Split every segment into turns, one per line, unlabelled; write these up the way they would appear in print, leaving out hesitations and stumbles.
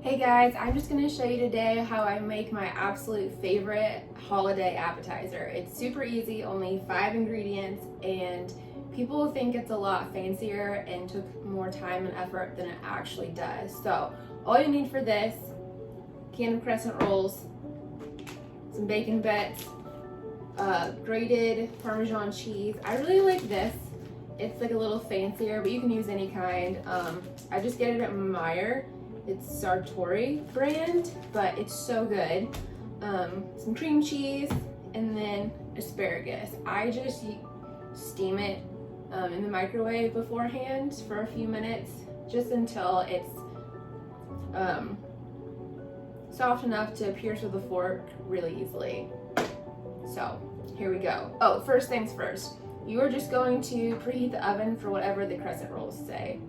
Hey guys, I'm just going to show you today how I make my absolute favorite holiday appetizer. It's super easy, only 5 ingredients, and people think it's a lot fancier and took more time and effort than it actually does. So all you need for this: can of crescent rolls, some bacon bits, grated Parmesan cheese. I really like this. It's like a little fancier, but you can use any kind. I just get it at Meyer. It's Sartori brand, but it's so good. Some cream cheese, and then asparagus. I just steam it in the microwave beforehand for a few minutes, just until it's soft enough to pierce with a fork really easily. So here we go. Oh, first things first. You are just going to preheat the oven for whatever the crescent rolls say.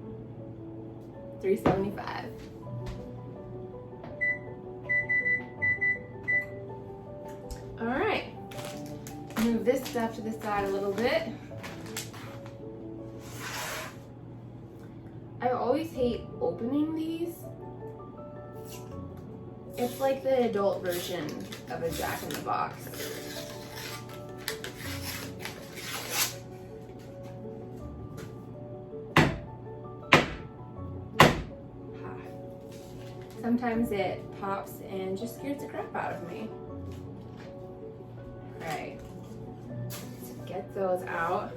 375. All right, move this stuff to the side a little bit. I always hate opening these. It's like the adult version of a Jack in the Box. Sometimes it pops and just scares the crap out of me. Right, so get those out,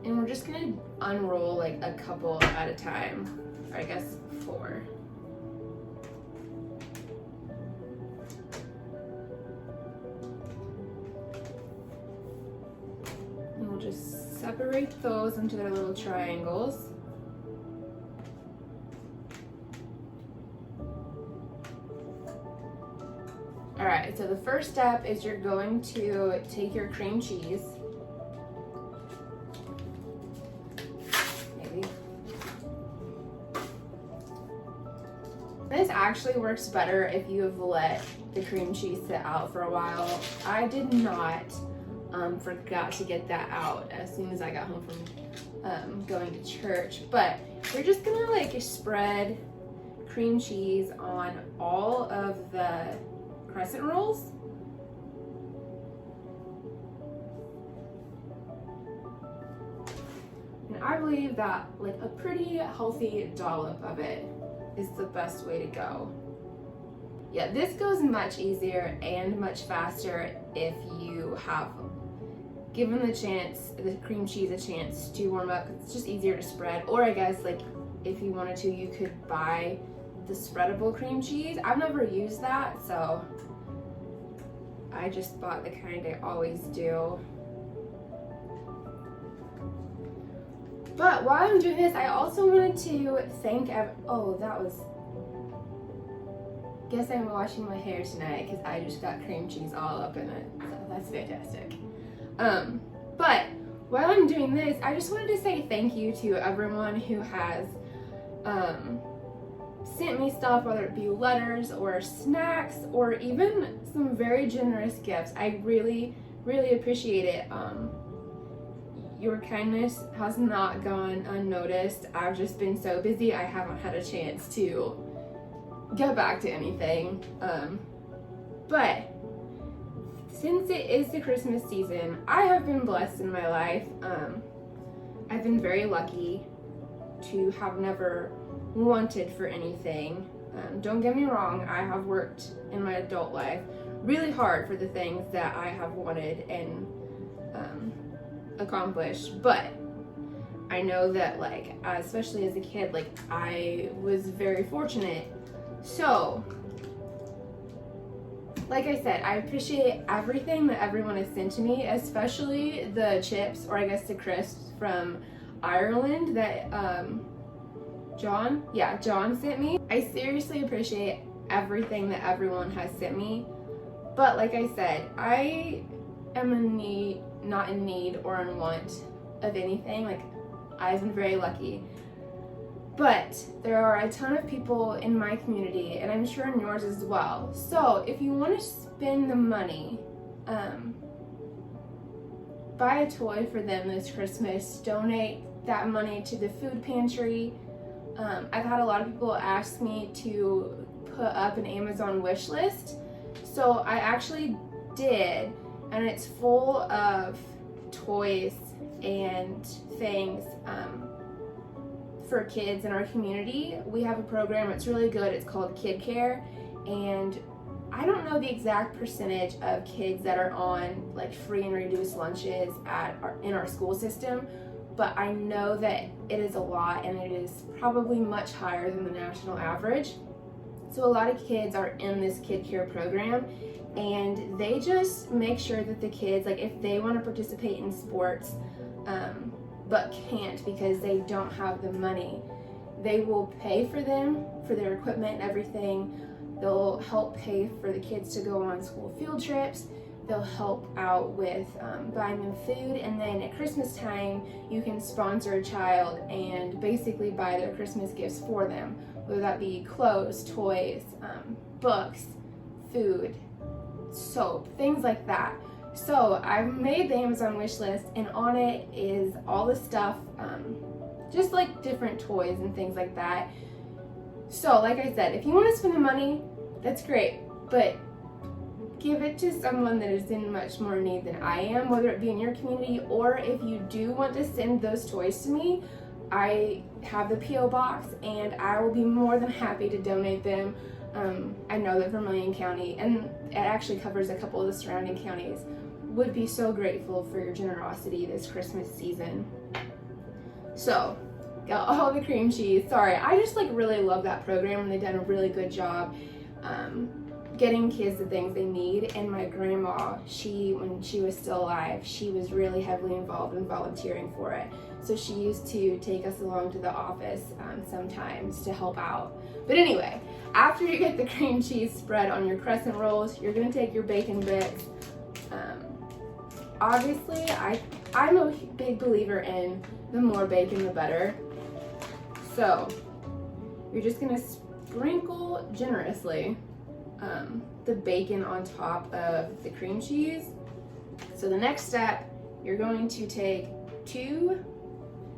and we're just gonna unroll like a couple at a time, or I guess 4. And we'll just separate those into their little triangles. Alright, so the first step is you're going to take your cream cheese, maybe. This actually works better if you have let the cream cheese sit out for a while. I did not, forgot to get that out as soon as I got home from going to church, but you're just gonna like spread cream cheese on all of the crescent rolls. And I believe that like a pretty healthy dollop of it is the best way to go. Yeah, this goes much easier and much faster if you have given the cream cheese a chance to warm up. It's just easier to spread. Or I guess like if you wanted to, you could buy the spreadable cream cheese. I've never used that, so I just bought the kind I always do. But while I'm doing this, I also wanted to thank guess I'm washing my hair tonight because I just got cream cheese all up in it, so that's fantastic. But while I'm doing this, I just wanted to say thank you to everyone who has sent me stuff, whether it be letters or snacks or even some very generous gifts. I really, really appreciate it. Your kindness has not gone unnoticed. I've just been so busy, I haven't had a chance to get back to anything. But since it is the Christmas season, I have been blessed in my life. I've been very lucky to have never wanted for anything. Don't get me wrong, I have worked in my adult life really hard for the things that I have wanted and accomplished, but I know that like, especially as a kid, like I was very fortunate. So like I said, I appreciate everything that everyone has sent to me, especially the chips, or I guess the crisps from Ireland that John sent me. I seriously appreciate everything that everyone has sent me. But like I said, I am not in need or in want of anything. Like, I've been very lucky. But there are a ton of people in my community, and I'm sure in yours as well. So if you want to spend the money, buy a toy for them this Christmas, donate that money to the food pantry. I've had a lot of people ask me to put up an Amazon wish list. So I actually did, and it's full of toys and things for kids in our community. We have a program, it's really good, it's called Kid Care, and I don't know the exact percentage of kids that are on like free and reduced lunches in our school system, but I know that it is a lot, and it is probably much higher than the national average. So a lot of kids are in this Kid Care program, and they just make sure that the kids, like if they want to participate in sports but can't because they don't have the money, they will pay for them for their equipment and everything. They'll help pay for the kids to go on school field trips. They'll help out with buying them food, and then at Christmas time you can sponsor a child and basically buy their Christmas gifts for them, whether that be clothes, toys, books, food, soap, things like that. So I've made the Amazon wish list, and on it is all the stuff, just like different toys and things like that. So like I said, if you want to spend the money, that's great, but give it to someone that is in much more need than I am, whether it be in your community, or if you do want to send those toys to me, I have the P.O. box and I will be more than happy to donate them. I know that Vermilion County, and it actually covers a couple of the surrounding counties, would be so grateful for your generosity this Christmas season. So, got all the cream cheese. Sorry, I just like really love that program, and they've done a really good job getting kids the things they need. And my grandma, when she was still alive, she was really heavily involved in volunteering for it. So she used to take us along to the office sometimes to help out. But anyway, after you get the cream cheese spread on your crescent rolls, you're gonna take your bacon bits. Obviously, I'm a big believer in the more bacon, the better. So you're just gonna sprinkle generously the bacon on top of the cream cheese. So the next step, you're going to take 2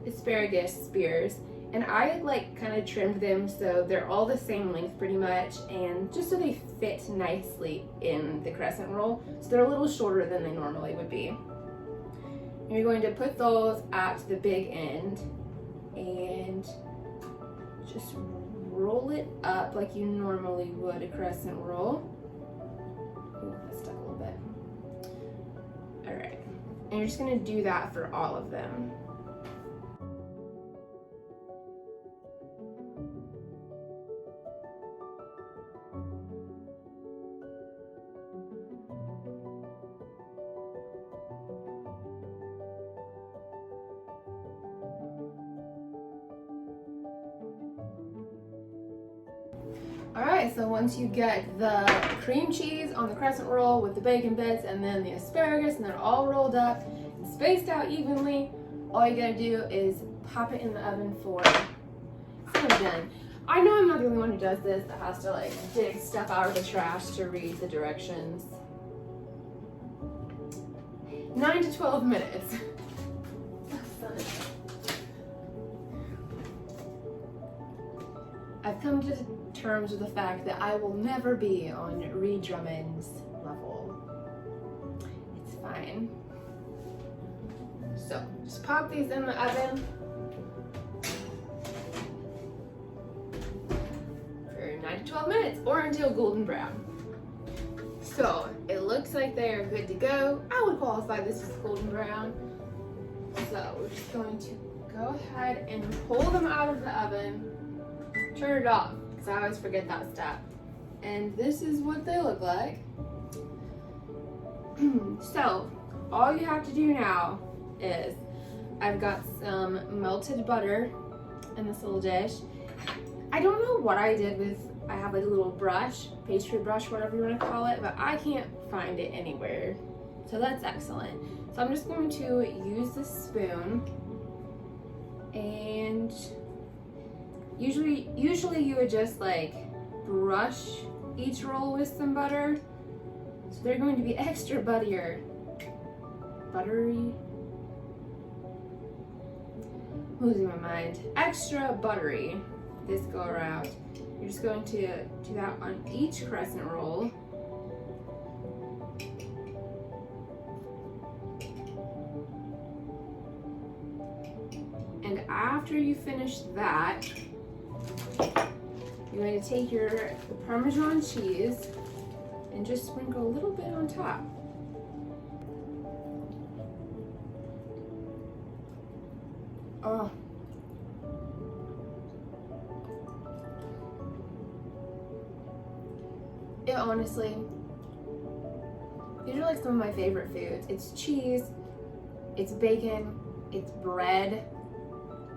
asparagus spears, and I like kind of trimmed them so they're all the same length pretty much, and just so they fit nicely in the crescent roll. So they're a little shorter than they normally would be. And you're going to put those at the big end and just roll it up like you normally would a crescent roll. Ooh, that stuck a little bit. All right, and you're just gonna do that for all of them. Alright, so once you get the cream cheese on the crescent roll with the bacon bits and then the asparagus, and they're all rolled up and spaced out evenly, all you gotta do is pop it in the oven for, it's not done. I know I'm not the only one who does this, that has to like dig stuff out of the trash to read the directions. 9 to 12 minutes. I've come to terms with the fact that I will never be on Reed Drummond's level. It's fine. So just pop these in the oven for 9 to 12 minutes or until golden brown. So it looks like they are good to go. I would qualify this as golden brown. So we're just going to go ahead and pull them out of the oven. Turn it off, because I always forget that step. And this is what they look like. So, all you have to do now is, I've got some melted butter in this little dish. I don't know what I did with, I have like a little brush, pastry brush, whatever you want to call it, but I can't find it anywhere. So that's excellent. So I'm just going to use this spoon, and usually you would just like brush each roll with some butter. So they're going to be extra buttery. Losing my mind. Extra buttery. this go around. You're just going to do that on each crescent roll. And after you finish that, you're going to take your Parmesan cheese and just sprinkle a little bit on top. Oh. It honestly, these are like some of my favorite foods. It's cheese, it's bacon, it's bread,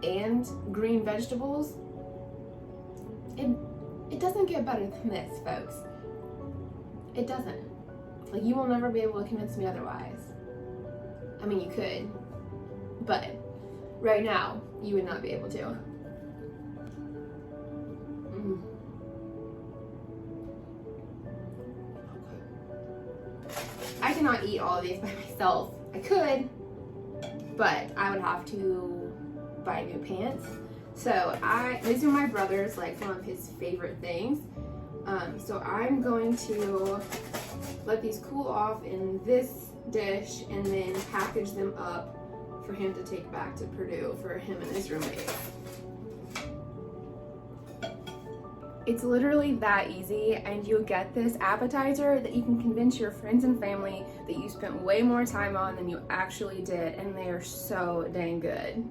and green vegetables. It doesn't get better than this, folks. It doesn't. Like, you will never be able to convince me otherwise. I mean, you could, but right now, you would not be able to. I cannot eat all of these by myself. I could, but I would have to buy new pants. So these are my brother's, like, some of his favorite things. So I'm going to let these cool off in this dish and then package them up for him to take back to Purdue for him and his roommate. It's literally that easy, and you'll get this appetizer that you can convince your friends and family that you spent way more time on than you actually did, and they are so dang good.